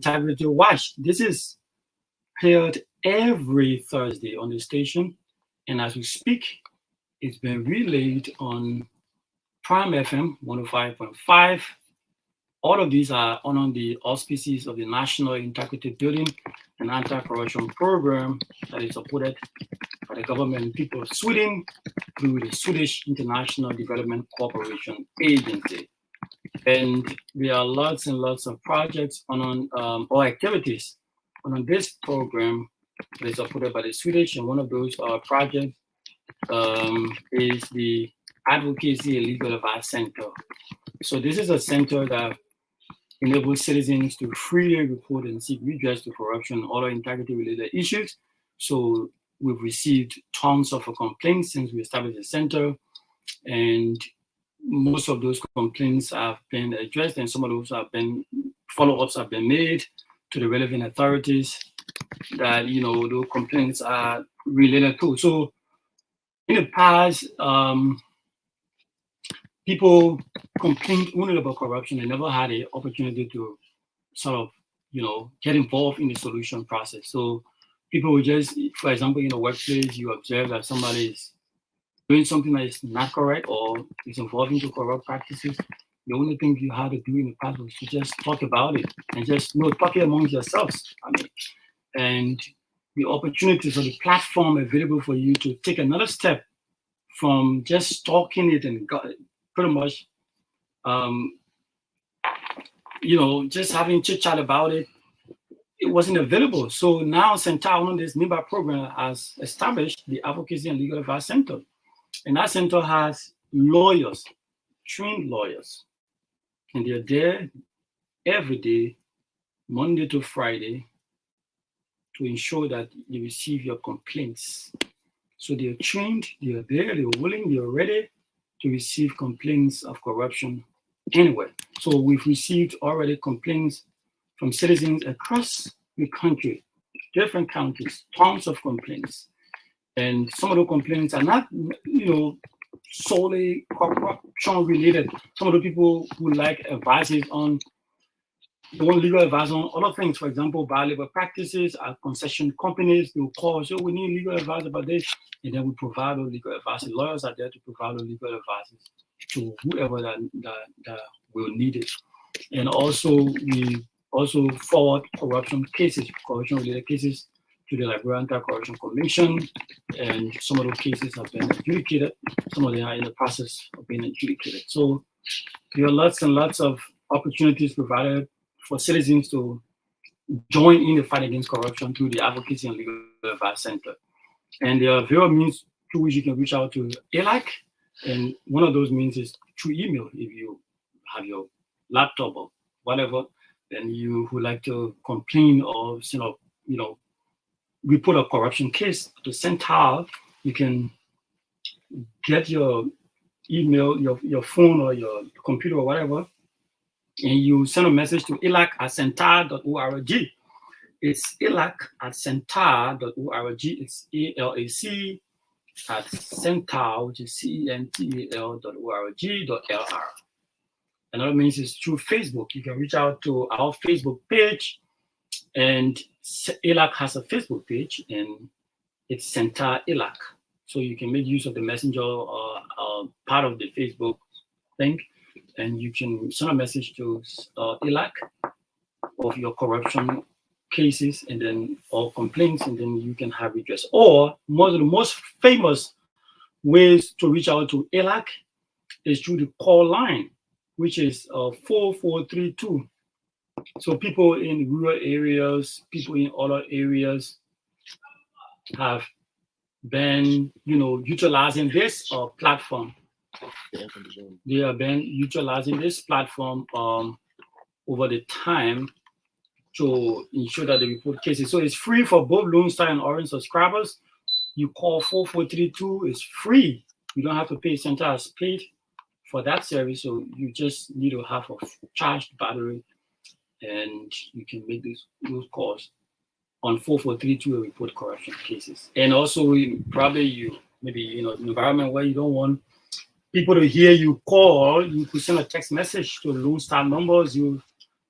Integrity Watch. This is heard every Thursday on the station, and as we speak, it's been relayed on Prime FM 105.5. All of these are on the auspices of the National Integrity Building and Anti-Corruption Program that is supported by the government and people of Sweden through the Swedish International Development Corporation Agency. And there are lots and lots of projects or activities on this program that is supported by the Swedish, and one of those projects is the Advocacy and Legal Advice Center. So this is a center that enables citizens to freely report and seek redress to corruption and other integrity-related issues. So we've received tons of complaints since we established the center, and most of those complaints have been addressed, and some of those have been follow-ups have been made to the relevant authorities that those complaints are related to. So in the past, people complained only about corruption and never had the opportunity to sort of, get involved in the solution process. So people would just, for example, in the workplace, you observe that somebody is doing something that is not correct or is involved into corrupt practices. The only thing you had to do in the past was to just talk about it and just talk it amongst yourselves. And the opportunities or the platform available for you to take another step from just talking it and pretty much, just having chit chat about it, it wasn't available. So now Centaur, on this NIBA program, has established the Advocacy and Legal Advice Center. And that center has lawyers, trained lawyers, and they're there every day, Monday to Friday, to ensure that you receive your complaints. So they're trained, they're there, they're willing, they're ready to receive complaints of corruption anywhere. So we've received already complaints from citizens across the country, different counties, tons of complaints. And some of the complaints are not, solely corruption related. Some of the people who like advices on, want legal advice on other things. For example, bad labor practices, concession companies, they'll call, so we need legal advice about this. And then we provide those legal advice. The lawyers are there to provide those legal advice to whoever that will need it. And also, we also forward corruption-related cases to the Liberian Anti-Corruption Commission, and some of those cases have been adjudicated. Some of them are in the process of being adjudicated. So there are lots and lots of opportunities provided for citizens to join in the fight against corruption through the Advocacy and Legal Advice Center. And there are various means through which you can reach out to ELAC, and one of those means is through email. If you have your laptop or whatever, then you would like to complain or report a corruption case to Centaur, you can get your email, your phone or your computer or whatever, and you send a message to elac@centaur.org. It's elac@centaur.org. It's ELAC at Centaur, which is CENTAL.org.LR. Another means is through Facebook. You can reach out to our Facebook page, and ELAC has a Facebook page, and it's Centaur ELAC. So you can make use of the messenger part of the Facebook thing, and you can send a message to ELAC of your corruption cases and then or complaints, and then you can have redress. Or one of the most famous ways to reach out to ELAC is through the call line, which is 4432. So people in rural areas, people in other areas have been, utilizing this platform. They have been utilizing this platform over the time to ensure that they report cases. So it's free for both Lone Star and Orange subscribers. You call 4432, it's free. You don't have to pay. Centaur has paid for that service, so you just need to have a charged battery, and you can make those calls on 4432 and report corruption cases. And also, maybe an environment where you don't want people to hear you call, you could send a text message to Lone Star numbers. You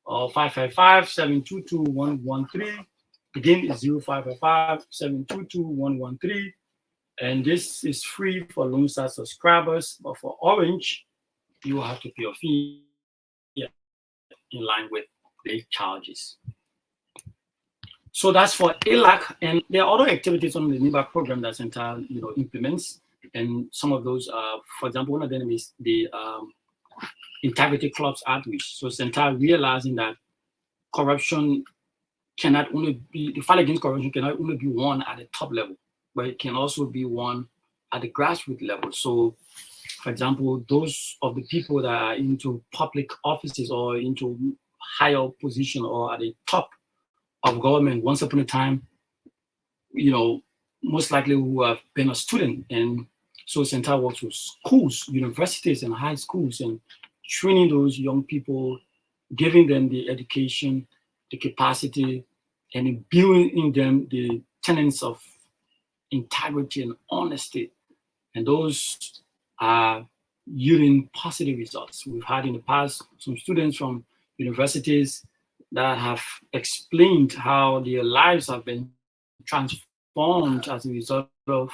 or 555-722-113. Again, it's 0555-722-113. And this is free for Lone Star subscribers, but for Orange, you will have to pay a fee in line with the charges. So that's for ELAC, and there are other activities on the NIBA program that Center, implements, and some of those, for example, one of them is the Integrity Clubs outreach. So Center realizing that corruption cannot only be, the fight against corruption cannot only be won at the top level, but it can also be won at the grassroots level. So, for example, those of the people that are into public offices or into higher position or at the top of government, once upon a time, most likely who have been a student. And so Center works with schools, universities, and high schools, and training those young people, giving them the education, the capacity, and building in them the tenets of integrity and honesty. And those are yielding positive results. We've had in the past some students from universities that have explained how their lives have been transformed as a result of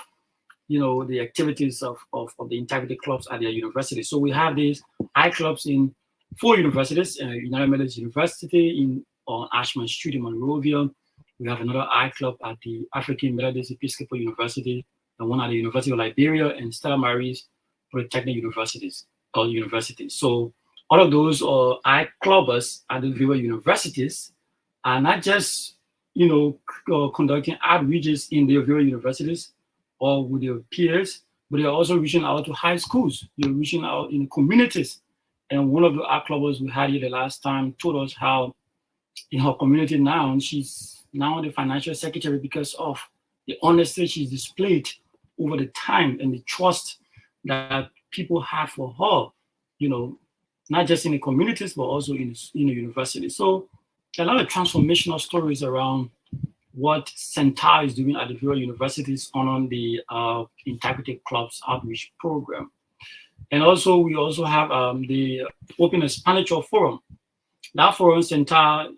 the activities of the integrity clubs at their university. So we have these I-clubs in 4 universities, United Methodist University on Ashman Street in Monrovia. We have another I-club at the African Methodist Episcopal University, and one at the University of Liberia, and Stella Maris Polytechnic Universities. So all of those I-clubbers at the various universities are not just conducting outreaches in their various universities or with their peers, but they are also reaching out to high schools. They're reaching out in communities. And one of the I-clubbers we had here the last time told us how in her community now, she's now the financial secretary because of the honesty she's displayed over the time and the trust that people have for her, not just in the communities, but also in the university. So a lot of transformational stories around what Center is doing at the various universities on the Integrity Clubs outreach program. And also, we also have the Open Expenditure Forum. That forum, Center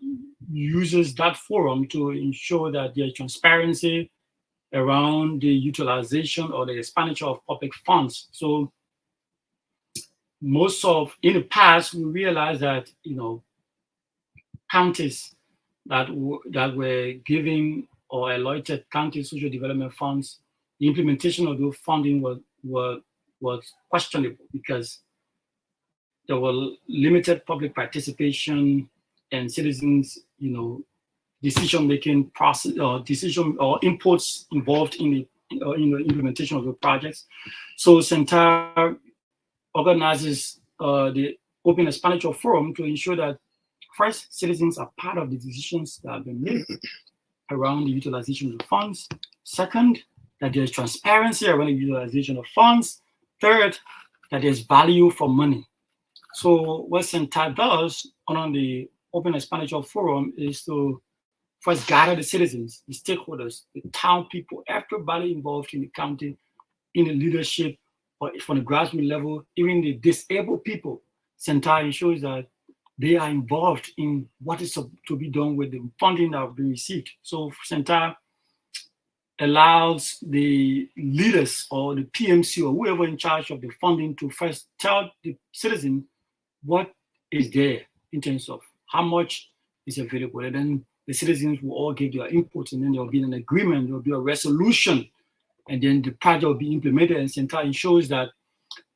uses that forum to ensure that there's transparency around the utilization or the expenditure of public funds. So in the past, we realized that, counties that were giving or allotted county social development funds, the implementation of those funding was questionable because there were limited public participation and citizens, decision-making process or inputs involved in the implementation of the projects. So Center organizes the Open Expenditure Forum to ensure that first, citizens are part of the decisions that have been made around the utilization of the funds. Second, that there's transparency around the utilization of funds. Third, that there's value for money. So what Center does on the Open Expenditure Forum is to first gather the citizens, the stakeholders, the town people, everybody involved in the county, in the leadership, or from the grassroots level, even the disabled people. Center ensures that they are involved in what is to be done with the funding that will be received. So Center allows the leaders or the PMC or whoever in charge of the funding to first tell the citizen what is there in terms of how much is available. And then the citizens will all give their inputs, and then there will be an agreement, there will be a resolution, and then the project will be implemented. And Center ensures that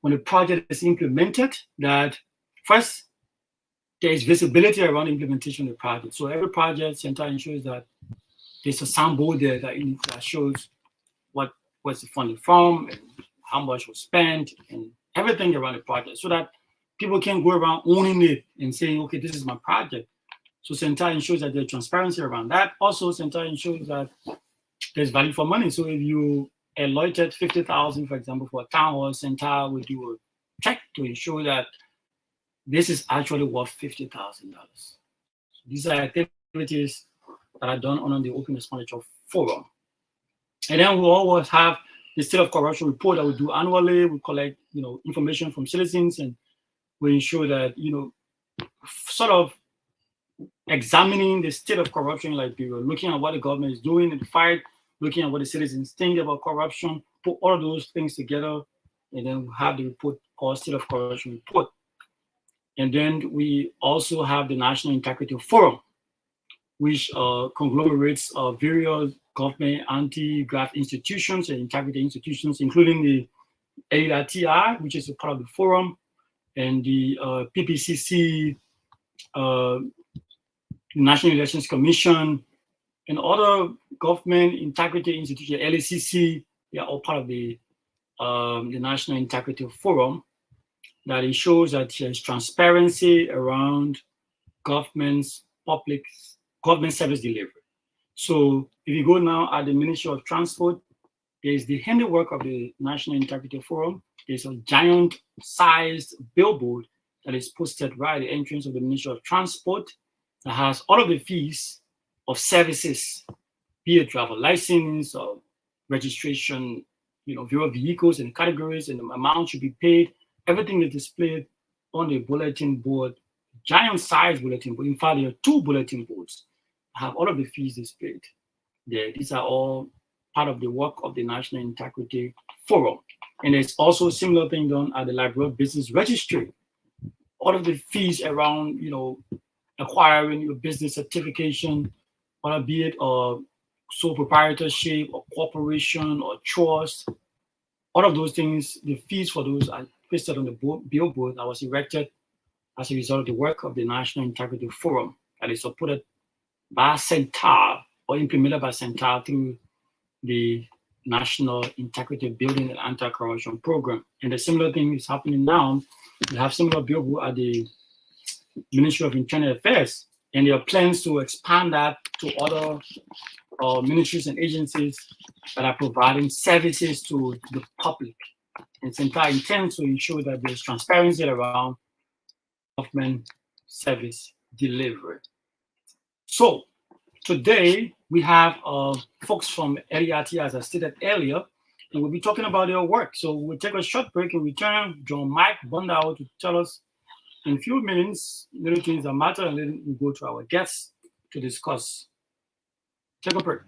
when the project is implemented, that first, there is visibility around the implementation of the project. So every project, Center ensures that there's a soundboard there that shows what's the funding from and how much was spent and everything around the project, so that people can go around owning it and saying, okay, this is my project. So Center ensures that there's transparency around that. Also, Center ensures that there's value for money. So if you allotted 50,000, for example, for a town hall, Center will do a check to ensure that this is actually worth $50,000. So these are activities that are done on the Open Expenditure Forum. And then we always have the State of Corruption report that we do annually. We collect, information from citizens, and we ensure that, sort of examining the state of corruption in Liberia, looking at what the government is doing in the fight, looking at what the citizens think about corruption, put all of those things together, and then we have the report called State of Corruption Report. And then we also have the National Integrity Forum, which conglomerates various government anti-graft institutions and integrity institutions, including the LEITI, which is a part of the forum, and the PPCC, National Elections Commission, and other government integrity institutions, LECC, they are all part of the National Integrity Forum. That it shows that there's transparency around government's government service delivery. So if you go now at the Ministry of Transport, there's the handiwork of the National Integrity Forum. There's a giant-sized billboard that is posted right at the entrance of the Ministry of Transport that has all of the fees of services, be it driver license or registration, viewer vehicles and categories, and the amount should be paid. Everything is displayed on the bulletin board, giant-sized bulletin board. In fact, there are 2 bulletin boards that have all of the fees displayed there. These are all part of the work of the National Integrity Forum. And there's also a similar thing done at the Liberia Business Registry. All of the fees around, acquiring your business certification, whether be it sole proprietorship or corporation or trust, all of those things, the fees for those are pasted on the billboard that was erected as a result of the work of the National Integrity Forum that is supported by Central or implemented by Central through the National Integrity Building and Anti-Corruption Program. And a similar thing is happening now. We have similar billboard at the Ministry of Internal Affairs, and there are plans to expand that to other ministries and agencies that are providing services to the public. And Central intends to ensure that there's transparency around government service delivery. So today we have folks from LEITI, as I stated earlier, and we'll be talking about their work. So we'll take a short break and return. John Mike Bondao to tell us in a few minutes little things that matter, and then we go to our guests to discuss. Take a break.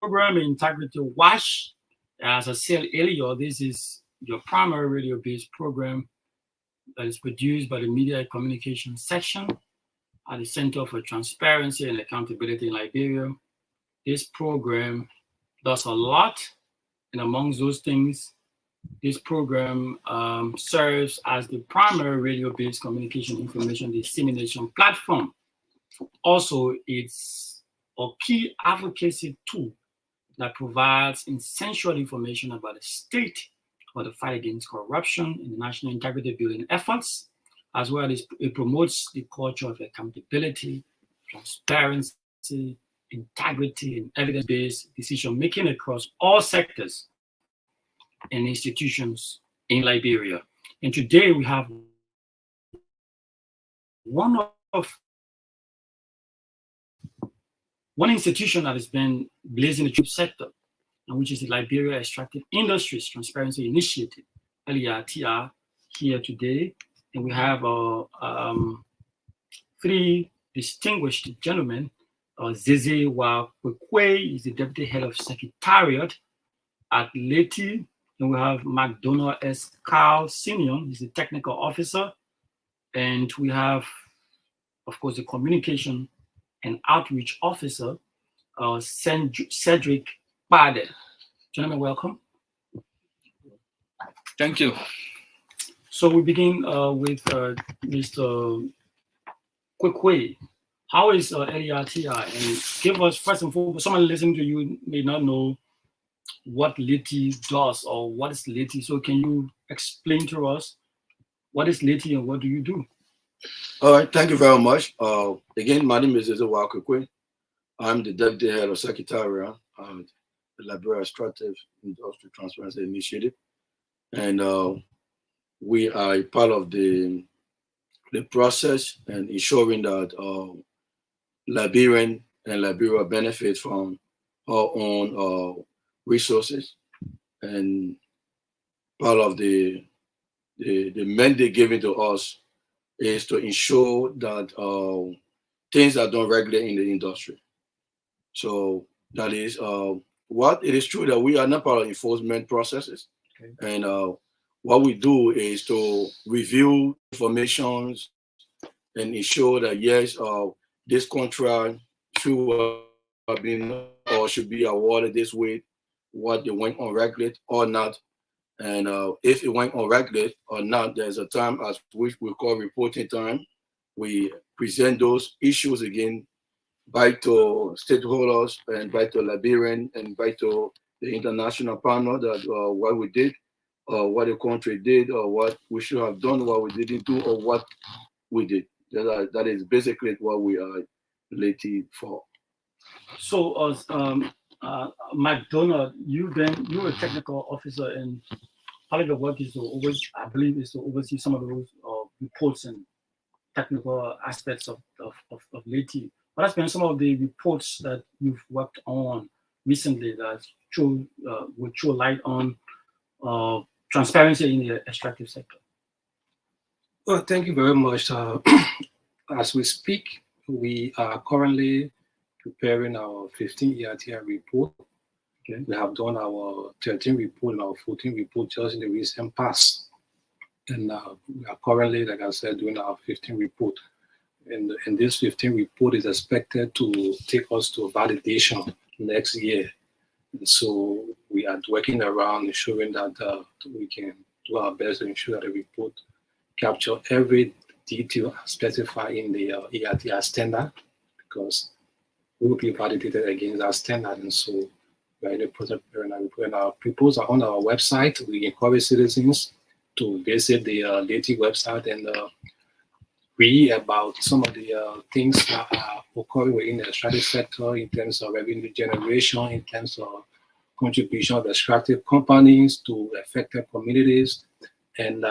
Program Integrity Watch. As I said earlier, this is your primary radio-based program that is produced by the Media and Communication section at the Center for Transparency and Accountability in Liberia. This program does a lot, and amongst those things, this program serves as the primary radio-based communication information dissemination platform. Also, it's a key advocacy tool that provides essential information about the state of the fight against corruption in the national integrity building efforts, as well as it promotes the culture of accountability, transparency, integrity, and evidence-based decision-making across all sectors and institutions in Liberia. And today we have one institution that has been blazing the truth sector, and which is the Liberia Extractive Industries Transparency Initiative, LEITI, here today. And we have 3 distinguished gentlemen. Zeze Wakwekwe is the Deputy Head of Secretariat at LEITI. And we have McDonald S. Carl Senior, he's the Technical Officer. And we have, of course, the Communication and Outreach Officer, Cedric Bade. Gentlemen, welcome. Thank you. So we begin with Mr. Quick. How is LEITI? And give us, first and foremost, someone listening to you may not know what LEITI does or what is LEITI. So can you explain to us what is LEITI and what do you do? All right, thank you very much. Again, my name is Ezewa Quick. I'm the Deputy Head of Secretariat of the Liberia Extractive Industry Transparency Initiative. And we are part of the process and ensuring that Liberian and Liberia benefit from our own resources. And part of the mandate given to us is to ensure that things are done regularly in the industry. So that is what it is true that we are not part of enforcement processes. Okay. And what we do is to review information and ensure that yes, this contract should have been or should be awarded this way, what they went on regulate or not. And if it went on regulate or not, there's a time as which we call reporting time. We present those issues again back to stakeholders and back to Liberian and back to the international panel that what we did, or what the country did, or what we should have done, what we didn't do, or what we did. That is basically what we are LEITI for. So, McDonald, you were a technical officer, and part of your work is to oversee some of those reports and technical aspects of LEITI. What has been some of the reports that you've worked on recently that would show light on transparency in the extractive sector? Well, thank you very much. As we speak, we are currently preparing our 15 EITI report. Okay. We have done our 13 report and our 14 report just in the recent past. And we are currently, like I said, doing our 15 report. And this 15 report is expected to take us to validation next year. And so we are working around ensuring that we can do our best to ensure that the report capture every detail specified in the EITI standard, because we will be validated against our standard. And so we are in the process of preparing our proposal on our website. We encourage citizens to visit the LEITI website and read about some of the things that are occurring within the extractive sector in terms of revenue generation, in terms of contribution of extractive companies to affected communities, and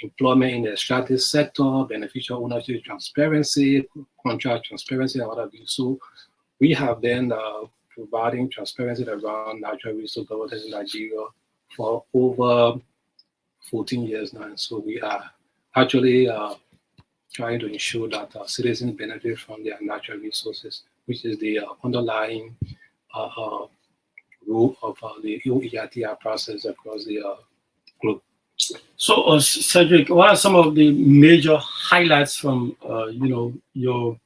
employment in the extractive sector, beneficial ownership transparency, contract transparency, and other things. So we have been providing transparency around natural resource governance in Nigeria for over 14 years now. And so we are actually trying to ensure that citizens benefit from their natural resources, which is the underlying rule of the EITI process across the globe. So, Cedric, what are some of the major highlights from your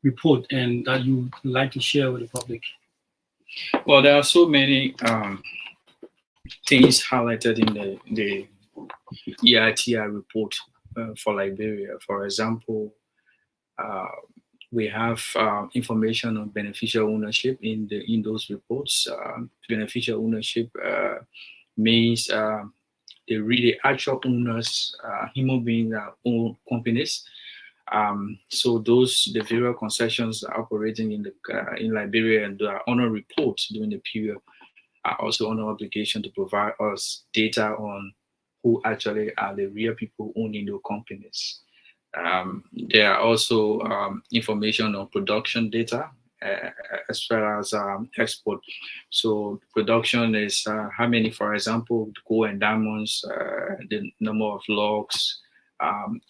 report and that you would like to share with the public? Well, there are so many things highlighted in the EITI report for Liberia. For example, we have information on beneficial ownership in those reports. Beneficial ownership means the actual owners, human beings that own companies. So the various concessions operating in Liberia and are on a report during the period are also on an obligation to provide us data on who actually are the real people owning those companies. There are also information on production data as well as export. So production is how many, for example, gold and diamonds, the number of logs,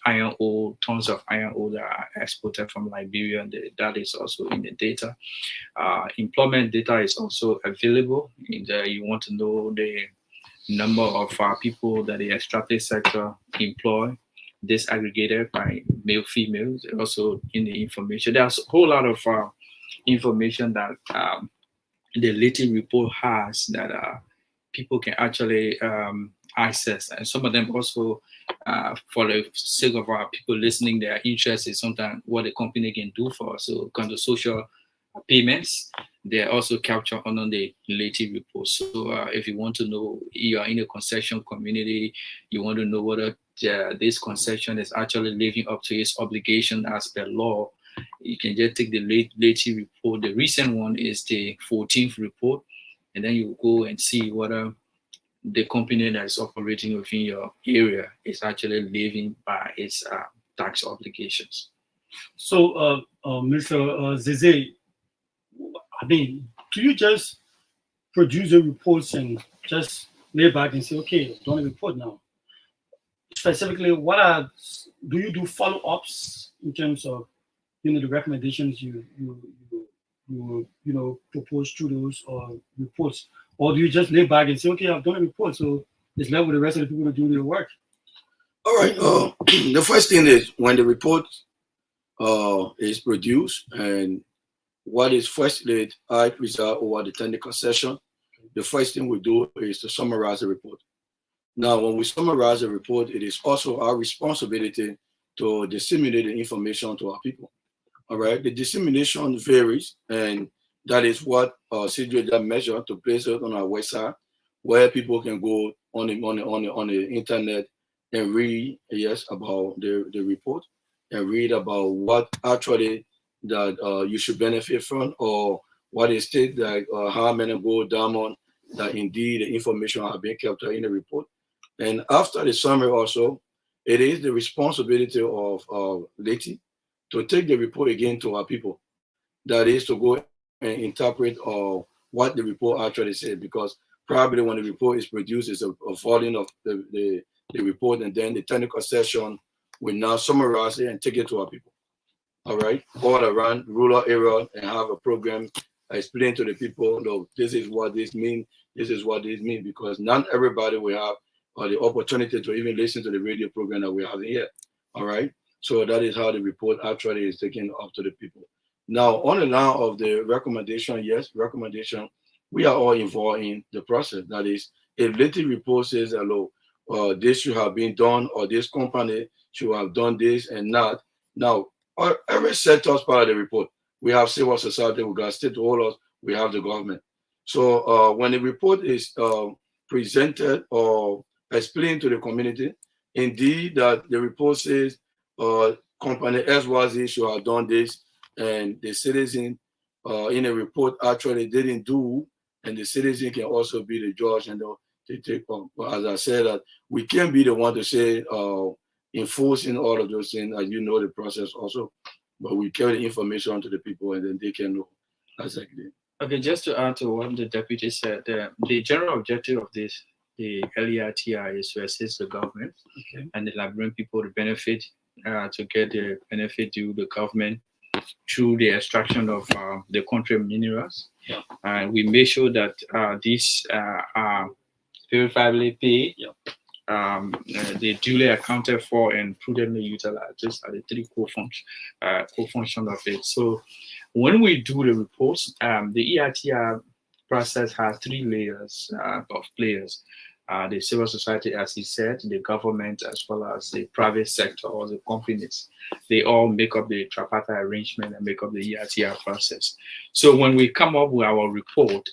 iron ore, tons of iron ore that are exported from Liberia, and that is also in the data. Employment data is also available. You want to know the number of people that the extractive sector employ, disaggregated by male, females, also in the information. There's a whole lot of information that the LEITI report has that people can actually access. And some of them also, for the sake of our people listening, they are interested sometimes what the company can do for us. So kind of social payments, they are also captured on the LEITI report. So if you want to know, you are in a concession community, you want to know whether this concession is actually living up to its obligation as per law, you can just take the LEITI report. The recent one is the 14th report, and then you go and see whether the company that is operating within your area is actually living by its tax obligations. So, Mr. Zeze, I mean, do you just produce the reports and just lay back and say, okay, done a report now? Specifically, do you do follow-ups in terms of, the recommendations you propose to those reports, or do you just lay back and say, okay, I've done a report, so it's left with the rest of the people to do their work? All right. The first thing is when the report is produced and what is firstly I preside over the technical session, the first thing we do is to summarize the report. Now, when we summarize the report, it is also our responsibility to disseminate the information to our people. All right, the dissemination varies, and that is what CJ measured to place it on our website, where people can go on the internet and read, about the report and read about what actually that you should benefit from, or what is stated that how many gold diamond that indeed the information have been captured in the report. And after the summary also, it is the responsibility of LEITI to take the report again to our people. That is to go and interpret what the report actually said, because probably when the report is produced, it's a volume of the report, and then the technical session will now summarize it and take it to our people. All right, all around rural area, and have a program explain to the people, look, this is what this means, this is what this means, because not everybody will have the opportunity to even listen to the radio program that we have here. All right, so that is how the report actually is taken up to the people. Now, on the line of the recommendation, yes, recommendation, we are all involved in the process. That is, if LEITI report says, hello, this should have been done, or this company should have done this and not. Now, every sector is part of the report. We have civil society, we got stakeholders, we have the government. So when the report is presented or explained to the community, indeed that the report says company XYZ should have done this, and the citizen in a report actually didn't do, and the citizen can also be the judge and they take on. But as I said, that we can't be the one to say enforcing all of those things, as you know the process also, but we carry the information to the people and then they can know exactly. Okay, just to add to what the deputy said, the general objective of this, the LEITI, is to assist the government and the Liberian people to benefit, to get the benefit due the government through the extraction of the country minerals. Yeah. And we make sure that these are verifiably paid, they duly accounted for and prudently utilized. These are the three core functions of it. So when we do the reports, the EITI process has three layers of players. The civil society, as he said, the government, as well as the private sector or the companies. They all make up the tripartite arrangement and make up the EITI process. So when we come up with our report,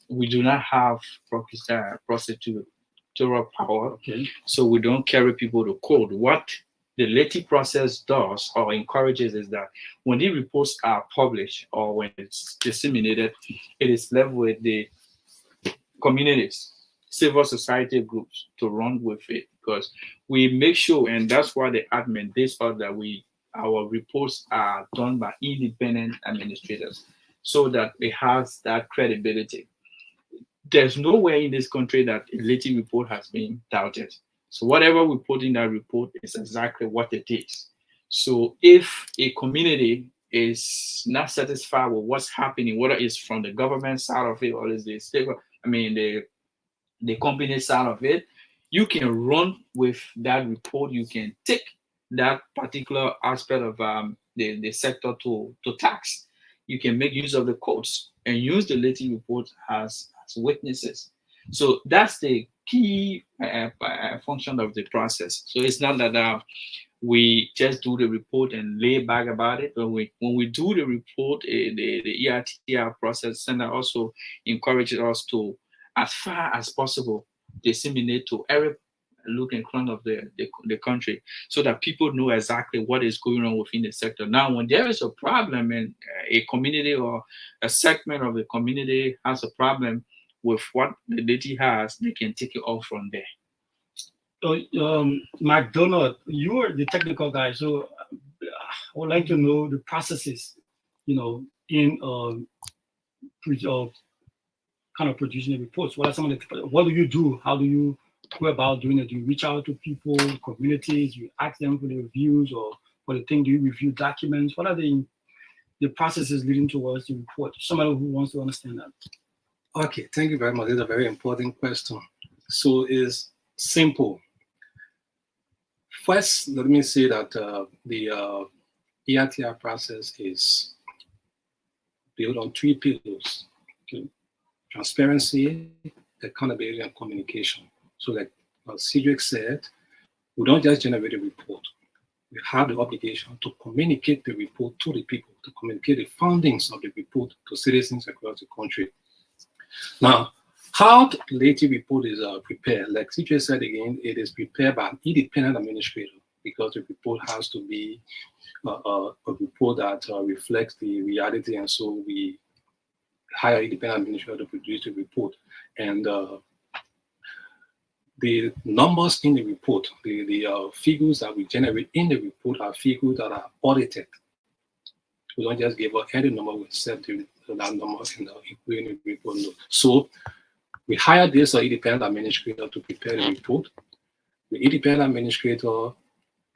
we do not have prosecutorial power. So we don't carry people to court. What the LEITI process does or encourages is that when the reports are published or when it's disseminated, it is left with the communities, civil society groups to run with it, because we make sure, and that's why the admin, they thought that our reports are done by independent administrators so that it has that credibility. There's nowhere in this country that a LEITI report has been doubted. So whatever we put in that report is exactly what it is. So if a community is not satisfied with what's happening, whether it's from the government side of it or is the state, the company side of it, you can run with that report. You can take that particular aspect of the sector to tax. You can make use of the courts and use the LEITI report as witnesses. So that's the key function of the process. So it's not that we just do the report and lay back about it. But when we do the report, the EITR process center also encourages us to, as far as possible, disseminate to every look and corner of the country, so that people know exactly what is going on within the sector. Now, when there is a problem and a community or a segment of the community has a problem with what the LEITI has, they can take it off from there. McDonald, you are the technical guy, so I would like to know the processes, in kind of producing the reports. What are some of the? What do you do? How do you go about doing it? Do you reach out to people, communities? You ask them for the reviews or for the thing? Do you review documents? What are the processes leading towards the report? Somebody who wants to understand that. Okay, thank you very much. It's a very important question. So it's simple. First, let me say that the EITR process is built on 3 pillars: transparency, accountability, and communication. So like Cedric said, we don't just generate a report. We have the obligation to communicate the report to the people, to communicate the findings of the report to citizens across the country. Now, how the LEITI report is prepared, like CJ said again, it is prepared by an independent administrator, because the report has to be a report that reflects the reality, and so we hire independent administrator to produce the report. And the numbers in the report, the figures that we generate in the report are figures that are audited. We don't just give out any number, we set that number in the report. So we hire this independent administrator to prepare the report. The independent administrator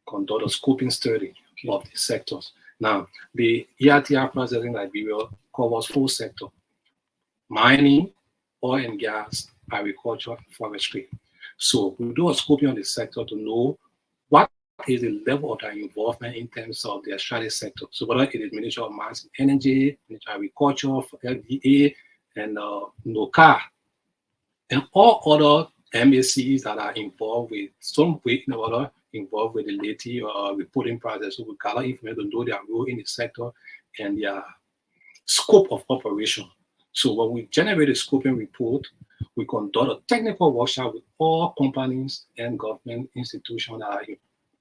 conduct a scoping study of the sectors. Now, the EITR process in Liberia covers 4 sectors: mining, oil and gas, agriculture, and forestry. So we do a scoping on the sector to know what is the level of their involvement in terms of the extractive sector. So whether it is Ministry of Mines and Energy, Ministry of Agriculture, FDA, and NOCA, and all other MACs that are involved with some way or other involved with the LEITI reporting process. So we gather information to know their role in the sector and their scope of operation. So when we generate a scoping report, we conduct a technical workshop with all companies and government institutions that are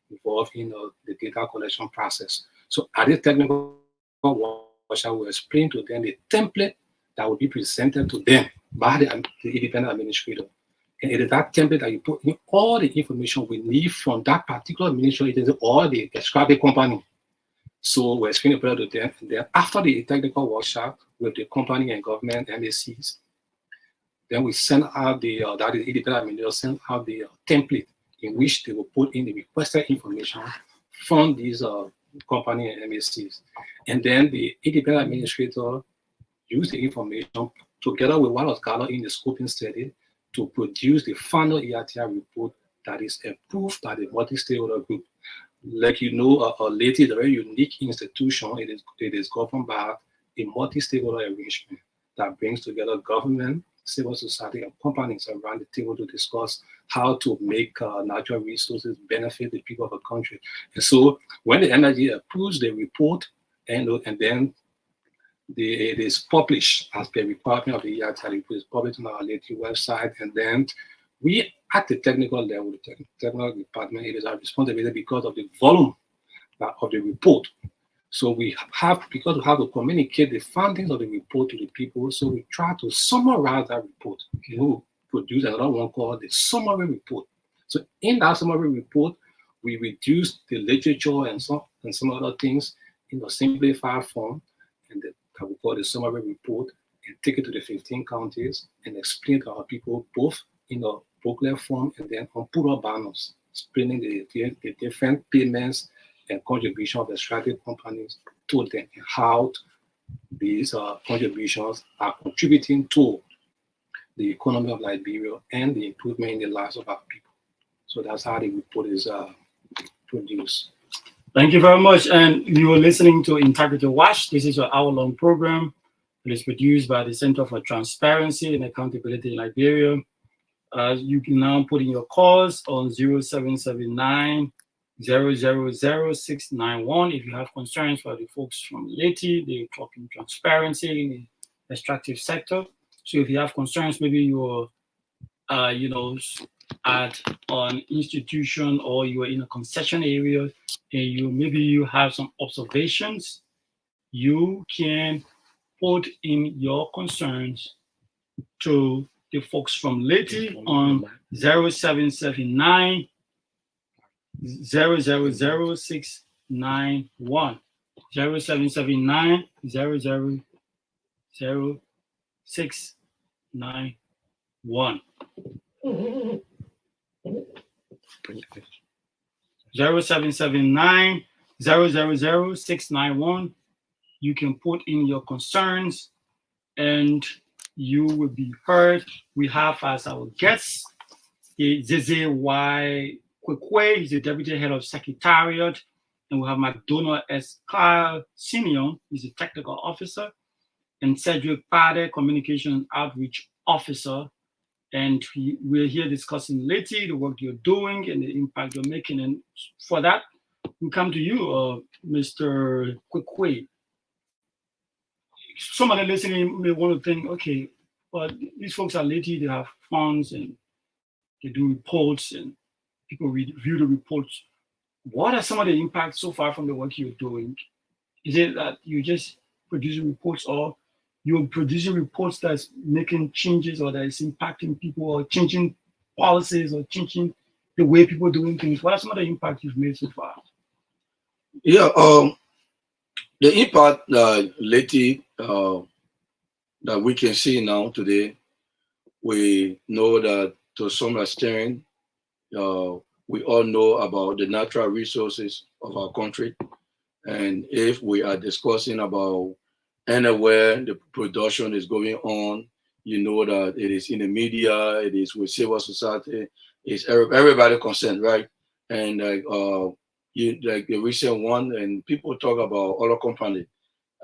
involved in the data collection process. So at this technical workshop, we explain to them the template that will be presented to them by the independent administrator. And it is that template that you put in all the information we need from that particular administrative agency or the extractive company. So we explain it to them. And then after the technical workshop with the company and government MACs, then we send out the independent administrator send out the template in which they will put in the requested information from these company and MACs. And then the independent administrator use the information together with what was gathered in the scoping study to produce the final EITR report that is approved by the multi-stakeholder group. Like LEITI is a very unique institution. It is governed by a multi-stakeholder arrangement that brings together government, civil society, and companies around the table to discuss how to make natural resources benefit the people of the country. And so when the energy approves the report, and then it is published as per requirement of the EITR, it is published on our LEITI website, and then we, at the technical level, the technical department, it is our responsibility because of the volume of the report. So we have to communicate the findings of the report to the people. So we try to summarize that report. Okay, we produce another one called the summary report. So in that summary report, we reduce the literature and some other things in a simplified form, and that we call the summary report, and take it to the 15 counties and explain to our people both in a booklet form and then on put-up banners, explaining the different payments and contribution of extractive companies to them and how these contributions are contributing to the economy of Liberia and the improvement in the lives of our people. So that's how the report is produced. Thank you very much. And you are listening to Integrity Watch. This is your hour-long program. It is produced by the Center for Transparency and Accountability in Liberia. You can now put in your calls on 0779 000-691 if you have concerns for the folks from LEITI. They're talking transparency in the extractive sector. So if you have concerns, maybe you're at an institution or you are in a concession area and you have some observations, you can put in your concerns to the folks from LEITI on 0779 000-691. 0779 000-691. 0779 000-691. You can put in your concerns and you will be heard. We have as our guest Zeze Y. Kwekwe, he's the Deputy Head of Secretariat, and we have McDonald S. Kyle Senior, he's the Technical Officer, and Cedric Pade, Communication and Outreach Officer. And we're here discussing LEITI, the work you're doing and the impact you're making. And for that, we come to you, Mr. Kwekwe. Somebody listening may want to think, okay, well, these folks are LEITI, they have funds and they do reports and people review the reports. What are some of the impacts so far from the work you're doing? Is it that you just producing reports, or you're producing reports that's making changes or that is impacting people or changing policies or changing the way people are doing things? What are some of the impacts you've made so far? Yeah, the impact LEITI that we can see now today, we know that to some extent, we all know about the natural resources of our country. And if we are discussing about anywhere the production is going on, you know that it is in the media, it is with civil society, it's everybody concerned, right? And like the recent one, and people talk about other companies.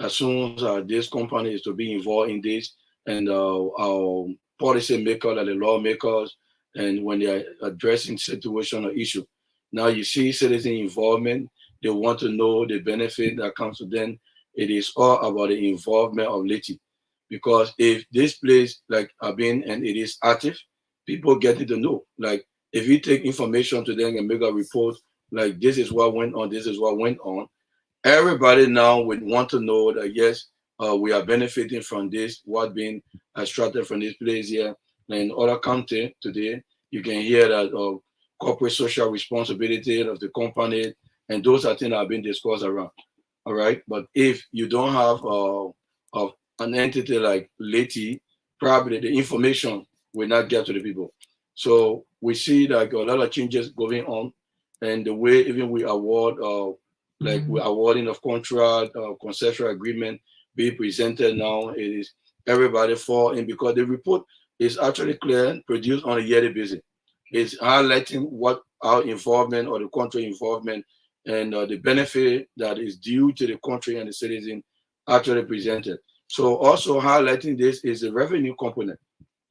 As soon as this company is to be involved in this, and our policy makers, like the lawmakers, and when they are addressing situation or issue, now you see citizen involvement. They want to know the benefit that comes to them. It is all about the involvement of LEITI, because if this place like Abin and it is active, people get it to know. Like if you take information to them and make a report, like this is what went on, this is what went on, everybody now would want to know that yes, we are benefiting from this, what being extracted from this place here. In other countries today, you can hear that corporate social responsibility of the company, and those are things that have been discussed around. All right, but if you don't have an entity like LEITI, probably the information will not get to the people. So we see like a lot of changes going on, and the way even we award, like we're awarding of contract, concessional agreement being presented now, it is everybody fall in, because the report is actually clear, produced on a yearly basis. It's highlighting what our involvement or the country involvement and the benefit that is due to the country and the citizen actually presented. So also highlighting this is the revenue component.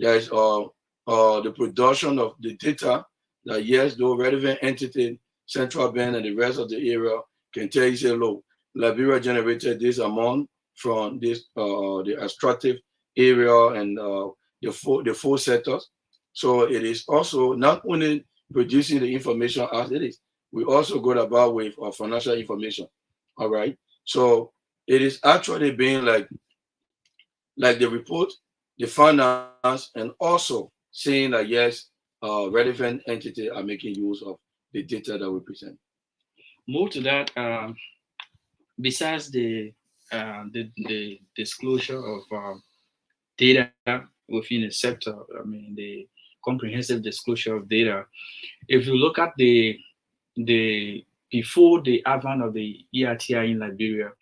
There is the production of the data that yes, the relevant entity, central bank and the rest of the area can tell you, say, look, Liberia generated this amount from this the extractive area and the four sectors. So it is also not only producing the information as it is, we also go about with financial information. All right. So it is actually being like the report, the finance, and also saying that yes, relevant entities are making use of the data that we present. More to that, besides the disclosure of data within the sector, I mean the comprehensive disclosure of data. If you look at the before the advent of the ERTI in Liberia,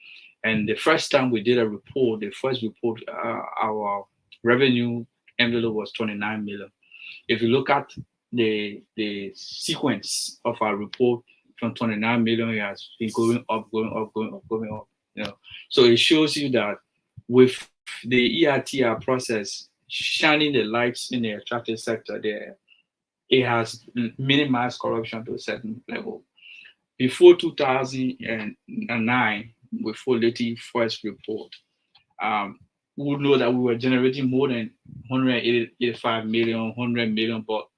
and the first time we did a report, the first report, our revenue envelope was 29 million. If you look at the sequence of our report from 29 million, it has been going up, going up, going up, going up. You know, so it shows you that with the ERTI process shining the lights in the extractive sector, it has minimized corruption to a certain level. Before 2009, before LEITI first report, we would know that we were generating more than 185 million, 100 million, but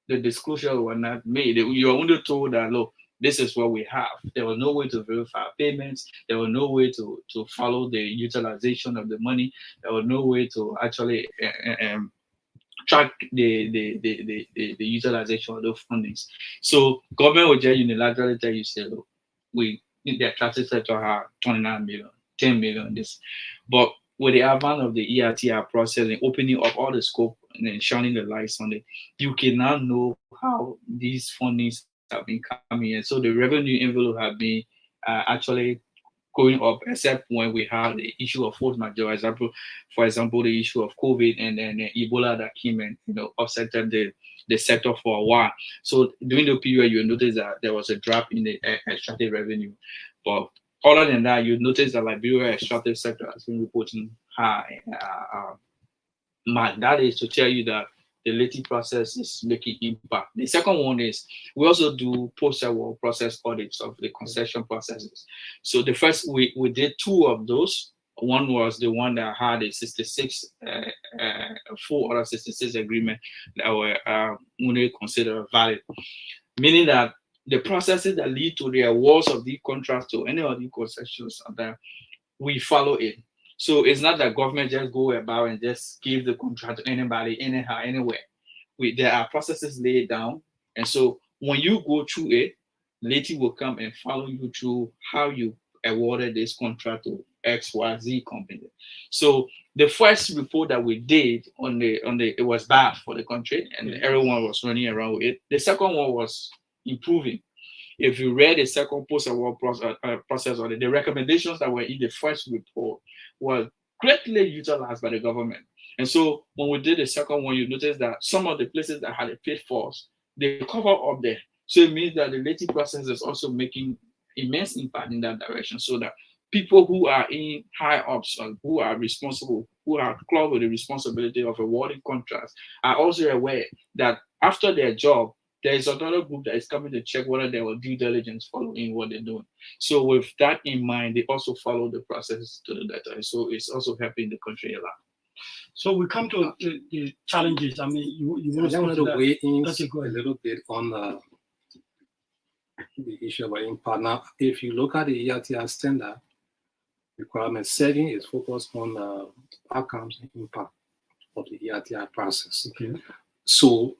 the disclosure were not made. You were only told that, look, this is what we have. There was no way to verify payments. There was no way to follow the utilization of the money. There was no way to actually track the utilization of those fundings. So government will just unilaterally tell you, say, look, we in the attractive sector have 29 million, 10 million, this. But with the advent of the EITI process and opening up all the scope and then shining the lights on it, you can now know how these fundings have been coming in. So the revenue envelope have been actually going up, except when we have the issue of force majeure, for example, the issue of COVID and then Ebola that came and offset the sector for a while. So during the period, you notice that there was a drop in the extractive revenue. But other than that, you notice that Liberia extractive sector has been reporting high. That is to tell you that the LEITI process is making impact. The second one is we also do post-award process audits of the concession processes. So the first, we did 2 of those. One was the one that had a 66, 4 other 66 agreement that were only considered valid, meaning that the processes that lead to the awards of the contracts to any of the concessions that we follow it. So it's not that government just go about and just give the contract to anybody, anyhow, anywhere. There are processes laid down. And so when you go through it, LEITI will come and follow you through how you awarded this contract to XYZ company. So the first report that we did it was bad for the country and everyone was running around with it. The second one was improving. If you read the second post-award process audit, the recommendations that were in the first report were greatly utilized by the government. And so when we did the second one, you notice that some of the places that had a pitfalls, they cover up there. So it means that the LEITI process is also making immense impact in that direction, so that people who are in high ups or who are responsible, who are close with the responsibility of awarding contracts, are also aware that after their job, there is another group that is coming to check whether they will due diligence following what they're doing. So with that in mind, they also follow the process to the letter. So it's also helping the country a lot. So we come to the challenges. I mean, you want to weigh in a little bit on the issue about impact. Now, if you look at the EITI standard, requirement 7 is focused on outcomes and impact of the EITI process. Okay. So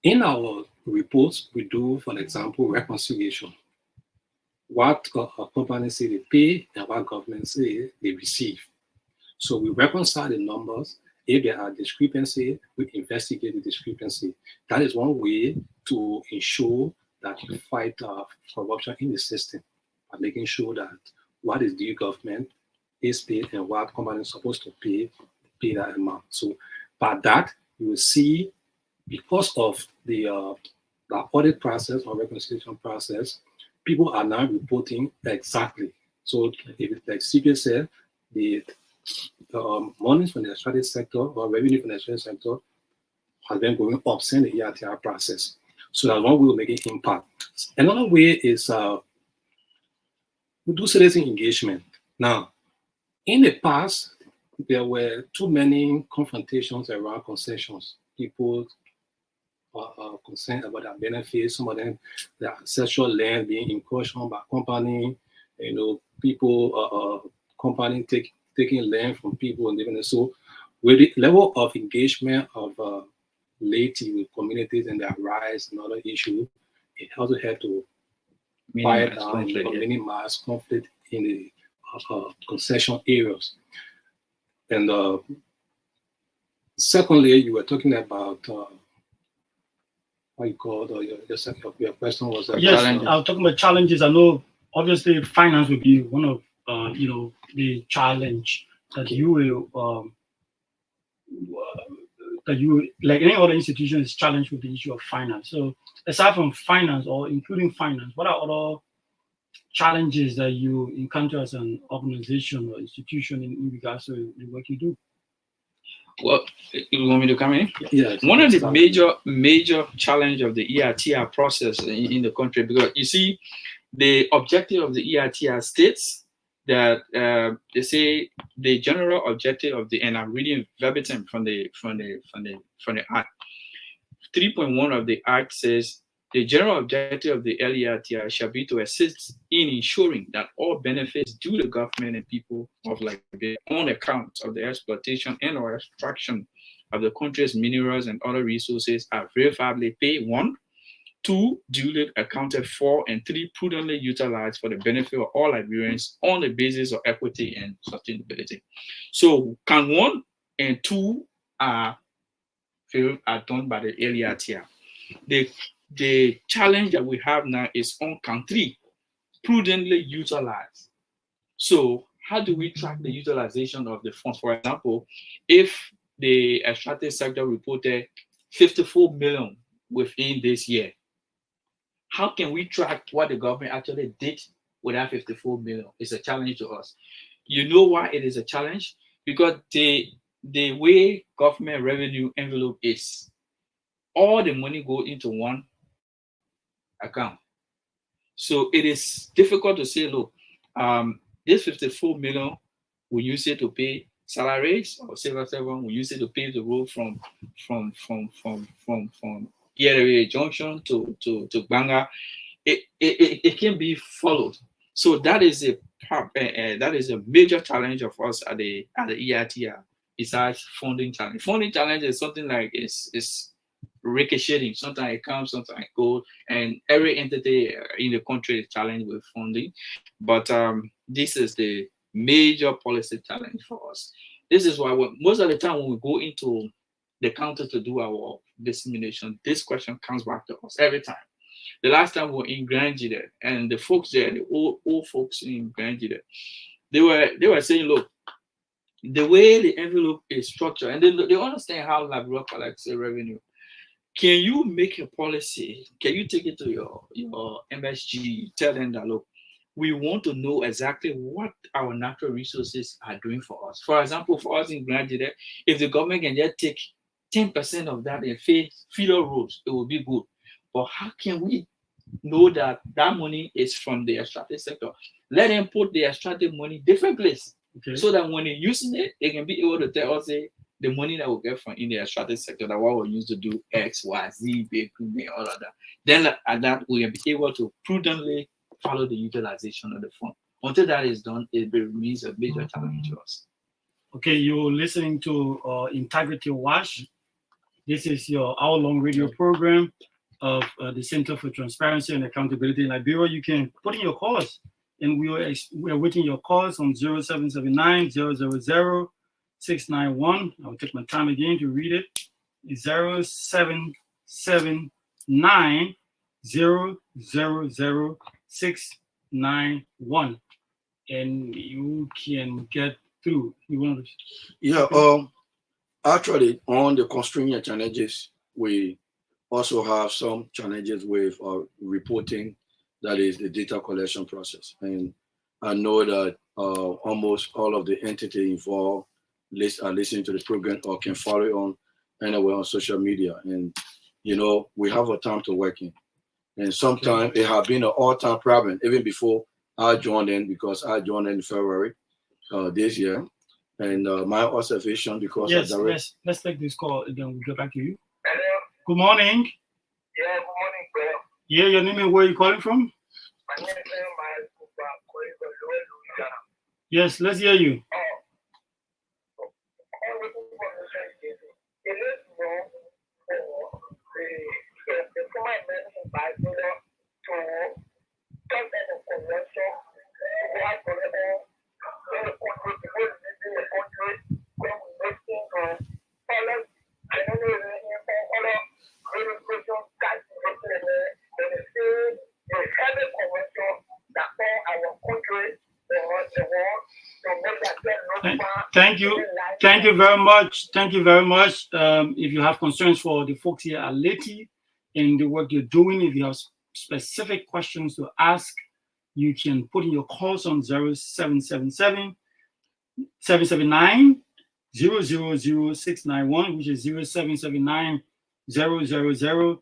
in our reports, we do, for example, reconciliation. What companies say they pay and what governments say they receive. So we reconcile the numbers. If there are discrepancies, we investigate the discrepancy. That is one way to ensure that you fight corruption in the system, by making sure that what is due government is paid and what companies are supposed to pay that amount. So by that, you will see, because of the audit process or reconciliation process, people are now reporting exactly. So if it's like CPA said, the monies from the extractive sector or revenue from the extractive sector has been going up since the EITI process. So that one will make an impact. Another way is we do citizen engagement. Now, in the past, there were too many confrontations around concessions. People are concerned about their benefits. Some of them, their ancestral land being encroached on by company. People, company taking land from people and living. So, with the level of engagement of LEITI with communities and their rights and other issues, it also had to quiet down or minimize conflict in the concession areas. And secondly, you were talking about what you called your question was yes, I was talking about challenges. I know obviously finance will be one of the challenge that you will that you, like any other institution, is challenged with the issue of finance. So aside from finance or including finance, what are other challenges that you encounter as an organization or institution in regards to the work you do? Well, you want me to come in? Yeah. One of the major challenge of the EITR process in the country, because you see, the objective of the EITR states that they say the general objective of the, and I'm reading verbatim from the Act. 3.1 of the Act says the general objective of the LEITI shall be to assist in ensuring that all benefits due to government and people of Liberia on account of the exploitation and or extraction of the country's minerals and other resources are verifiably paid, 1, 2, duly accounted for, and 3, prudently utilized for the benefit of all Liberians on the basis of equity and sustainability. So count 1 and 2 are done by the LEITI. The challenge that we have now is on count 3, prudently utilized. So how do we track the utilization of the funds? For example, if the extractive sector reported 54 million within this year, how can we track what the government actually did with that 54 million? It's a challenge to us. You know why it is a challenge? Because the way government revenue envelope is, all the money go into one account. So it is difficult to say, look, this 54 million, we use it to pay salaries, or Civil 7, we use it to pay the road from Area Junction to Banga. It can be followed. So that is a major challenge of us at the EITR. Besides funding challenge, is something like it's ricocheting. Sometimes it comes, sometimes it goes, and every entity in the country is challenged with funding. But this is the major policy challenge for us. This is why most of the time when we go into the counter to do our dissemination, this question comes back to us every time. The last time we were in Grand Jide, and the folks there, the old folks in Grand Jide, they were saying, look, the way the envelope is structured, and they understand how Liberia collects the revenue. Can you make a policy? Can you take it to your MSG? Tell them that, look, we want to know exactly what our natural resources are doing for us. For example, for us in Grand Jide, if the government can just take 10% of that and feed our roads, it will be good. But how can we know that money is from the extractive sector? Let them put the extractive money different place. Okay. So that when they're using it, they can be able to tell us the money that we get from in the extractive sector, that what we used to do X, Y, Z, B, all of that. Then at that, we will be able to prudently follow the utilization of the fund. Until that is done, it remains a major challenge to us. Okay, you're listening to Integrity Watch. This is your hour-long radio program of the Center for Transparency and Accountability in Liberia. You can put in your calls, and we are waiting your calls on 0779-000-691. I'll take my time again to read it. It's 0779-000-691, and you can get through. You want to? Yeah. Actually, on the constraint challenges, we also have some challenges with reporting, that is the data collection process. And I know that almost all of the entities involved are listening to the program or can follow it on anywhere on social media. And, we have a time to work in. And sometimes it has been an all-time problem, even before I joined in, because I joined in February this year. And my observation, because yes, let's take this call, and then we'll get back to you. Hello. Good morning. Yeah, good morning, bro. Yeah, your name and where you calling from? My name is calling from Louisiana. Yes, let's hear you. Thank you very much. Thank you very much. If you have concerns for the folks here at LEITI and the work you're doing, if you have specific questions to ask, you can put in your calls on 0777-779-000-691. 000691, which is 0779 000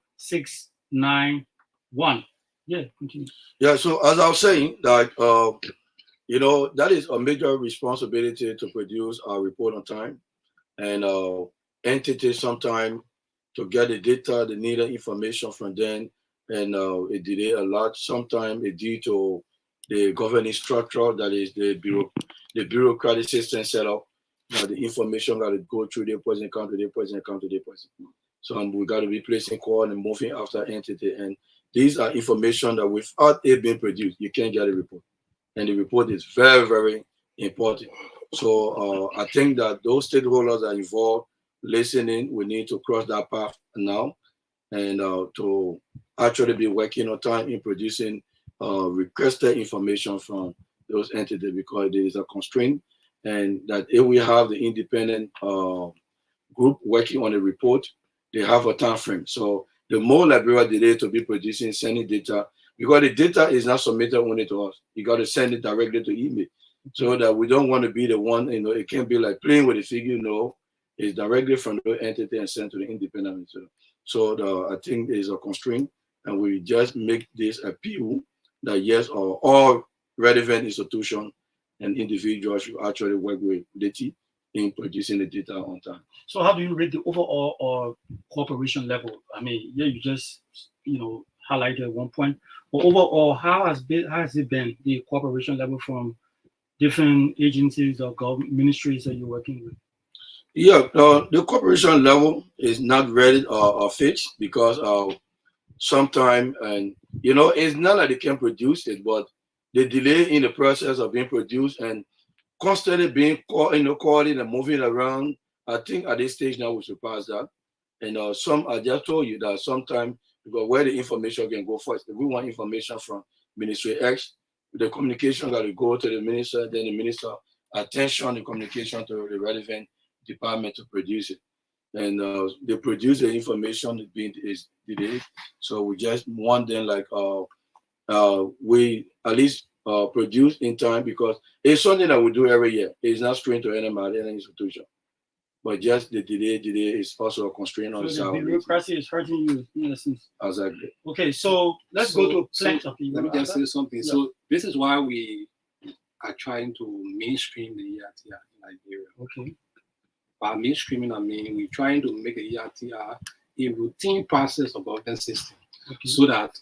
Yeah, continue. Yeah, so as I was saying, that that is a major responsibility to produce our report on time, and entities sometimes to get the data, the needed information from them, and it delay a lot. Sometimes it due to the governing structure, that is the bureaucratic system set up. The information got to go through the president account to the president account to the president. So we got to be placing call and moving after entity, and these are information that without it being produced, you can't get a report. And the report is very, very important. So I think that those stakeholders are involved, listening, we need to cross that path now, and to actually be working on time in producing requested information from those entities, because there is a constraint, and that if we have the independent group working on a report, they have a time frame. So the more Liberia delay to be producing, sending data, because the data is not submitted only to us. You got to send it directly to email, so that we don't want to be the one, it can't be like playing with the figure, it's directly from the entity and sent to the independent. So I think there's a constraint, and we just make this appeal that yes, all relevant institutions and individuals should actually work with LEITI in producing the data on time. So how do you rate the overall or cooperation level? I mean, yeah, you just highlighted one point, but overall, how has it been, the cooperation level from different agencies or government ministries that you're working with? Yeah, the cooperation level is not ready or fixed, because sometimes, and it's not like they can produce it, but the delay in the process of being produced and constantly being calling and moving around. I think at this stage now we surpass that. And I just told you that sometimes, because where the information can go first, if we want information from Ministry X, the communication got to go to the minister, then the minister attention the communication to the relevant department to produce it. And they produce the information is delayed. So we just want them we at least produce in time, because it's something that we do every year. It's not strange to any institution. But just the delay is also a constraint on the salary. The bureaucracy is hurting you in essence. Exactly. Okay, so let's go to plenty. Let me just say something. Yeah. So this is why we are trying to mainstream the ERTR in Liberia. Okay. By mainstreaming, I mean we're trying to make the ERTR a routine process of government system, so that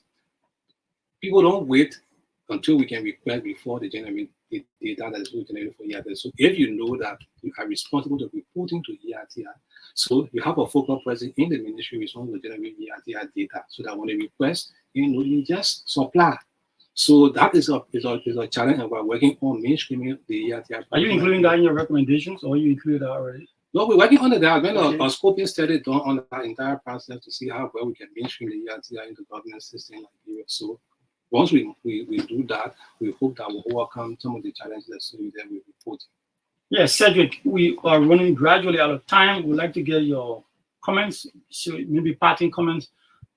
people don't wait until we can request before they generate the data that is generated for ERTR. So if you know that you are responsible to reporting to ERTR, so you have a focal person in the ministry responsible to generate ERTR data, so that when they request, you just supply. So that is a challenge, and we're working on mainstreaming the ERTR. Are you including that in your recommendations, or you include that already? No, we're working on it. There has been a scoping study done on that entire process to see how well we can mainstream the ERTR into government system like Liberia. So once we do that, we hope that we'll overcome some of the challenges that we're reporting. Yes, Cedric, we are running gradually out of time. We'd like to get your comments, so maybe parting comments,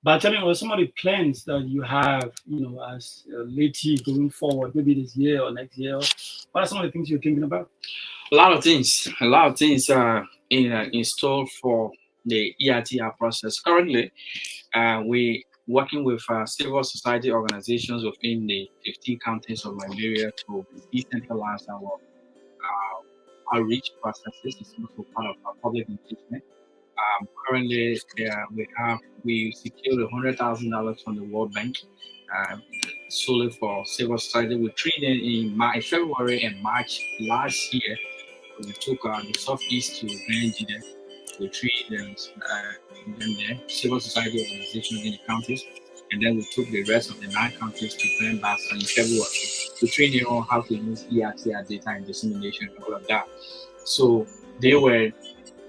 by telling us some of the plans that you have, as LEITI going forward, maybe this year or next year. What are some of the things you're thinking about? A lot of things are in store for the ERTR process. Currently, we working with civil society organizations within the 15 counties of Liberia to decentralize our outreach processes. It's also part of our public engagement. Currently, we secured $100,000 from the World Bank solely for civil society. We treated in February and March last year. We took the Southeast to Nigeria. We treated them there, civil society organizations in the counties, and then we took the rest of the 9 counties to Grand Bassa in February. We trained them on how to use ERTR data and dissemination and all of that. So they were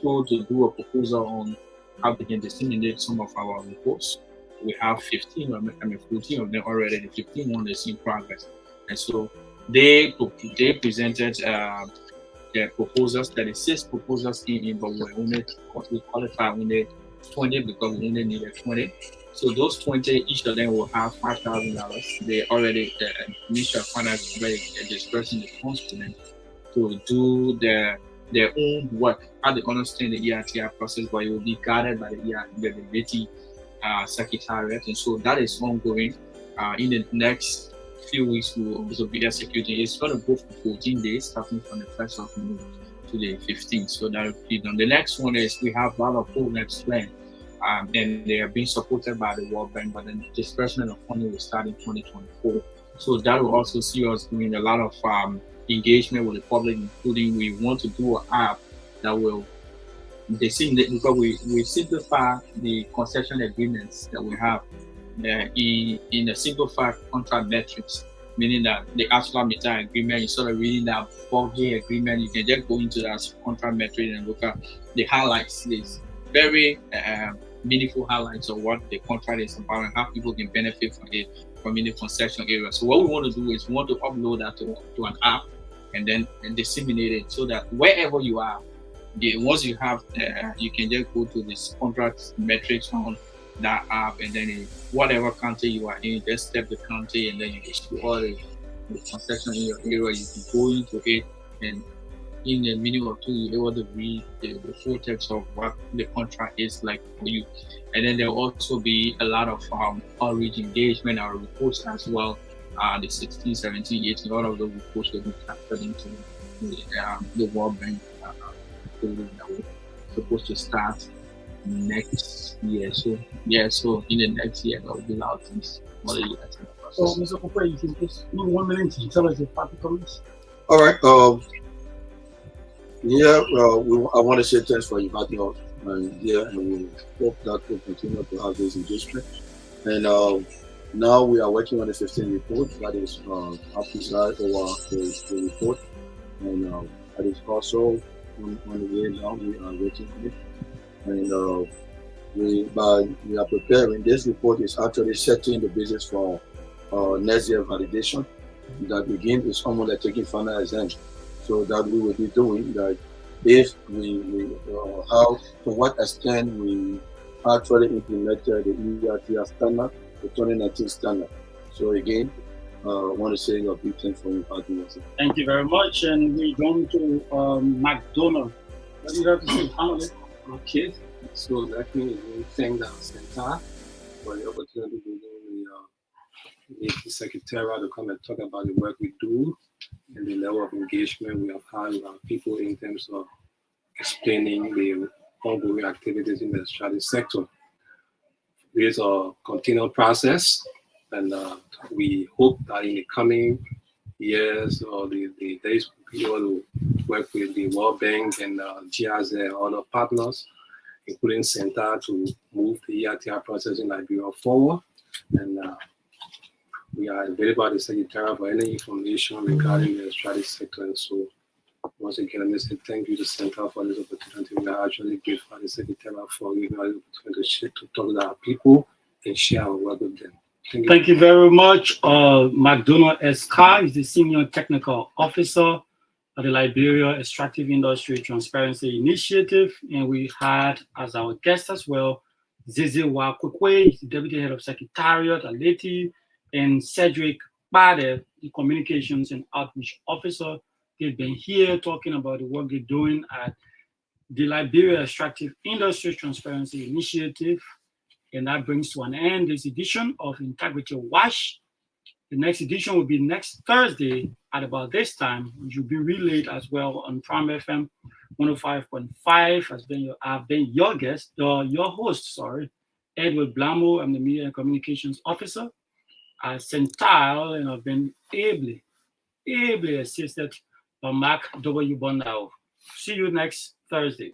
told to do a proposal on how they can disseminate some of our reports. We have 14 of them already. The 15 one is in progress, and so they presented their proposals, 36 proposals in, but we qualified only 20 because we only needed 20. So those 20, each of them will have $5,000. They already, the Ministry of Finance already dispersing the funds to them to do the their own work, how they understand the EITI process, but it will be guided by the LEITI Secretariat, and so that is ongoing. In the next few weeks, we will also be executing. It's going to go for 14 days, starting from the 1st of May to the 15th. So that will be done. The next one is we have a lot of programs planned, and they are being supported by the World Bank, but then disbursement of funding will start in 2024. So that will also see us doing a lot of engagement with the public, including we want to do an app that will because we simplify the concession agreements that we have in a simplified contract metrics, meaning that the actual meter agreement, instead of reading that bulky agreement, you can just go into that contract metric and look at the highlights, these very meaningful highlights of what the contract is about and how people can benefit from it from in the concession area. So what we want to do is we want to upload that to an app and then disseminate it so that wherever you are, once you have, you can just go to this contract metrics on that app, and then whatever country you are in, just step the country, and then you can see all the concession in your area. You can go into it, and in a minute or two, you're able to read the full text of what the contract is like for you. And then there will also be a lot of outreach engagement, our reports as well. The 16, 17, 18, all of those reports will be captured into the World Bank program that we're supposed to start next year. So in the next year, there will be a lot of things. So, Mr. Cooper, you can just 1 minute to tell us your party comments. All right. I want to say thanks for inviting us here, and we hope that we'll continue to have this engagement. And now we are working on the 15 report that is preside over the report, and that is also on the way now. We are working on it, and we are preparing. This report is actually setting the basis for next year validation that begin is almost like taking final exam. So that we will be doing that if we how to what extent we actually implemented the EITI standard, the 2019 standard. So again, I want to say a big thanks for inviting us. Thank you very much, and we're going to McDonald. What do you have to say, Hamlet? Okay, so let me thank the center for the opportunity to do the secretariat to come and talk about the work we do and the level of engagement we have had with our people in terms of explaining the ongoing activities in the extractive sector. It is a continual process, and we hope that in the coming years or the days, we'll be able to work with the World Bank and GIZ and other partners, including Center, to move the EITI process in Liberia forward. And we are available at the Secretariat for any information regarding the extractive sector. And so, once again, let me say thank you to Center for this opportunity. We are actually grateful to the Secretariat for giving us the opportunity to talk to our people and share our work with them. Thank you very much. McDonald S. Carr is the Senior Technical Officer of the Liberia Extractive Industry Transparency Initiative. And we had as our guest as well, Zezewa Kwekwe, the Deputy Head of Secretariat at LEITI, and Cedric Bade, the Communications and Outreach Officer. They've been here talking about the work they're doing at the Liberia Extractive Industry Transparency Initiative. And that brings to an end this edition of Integrity Watch. The next edition will be next Thursday at about this time, which will be relayed as well on Prime FM 105.5. I've been your guest, your host, Edward Blamo. I'm the Media and Communications Officer at Centile, and I've been ably assisted by Mark W. Bondao. See you next Thursday.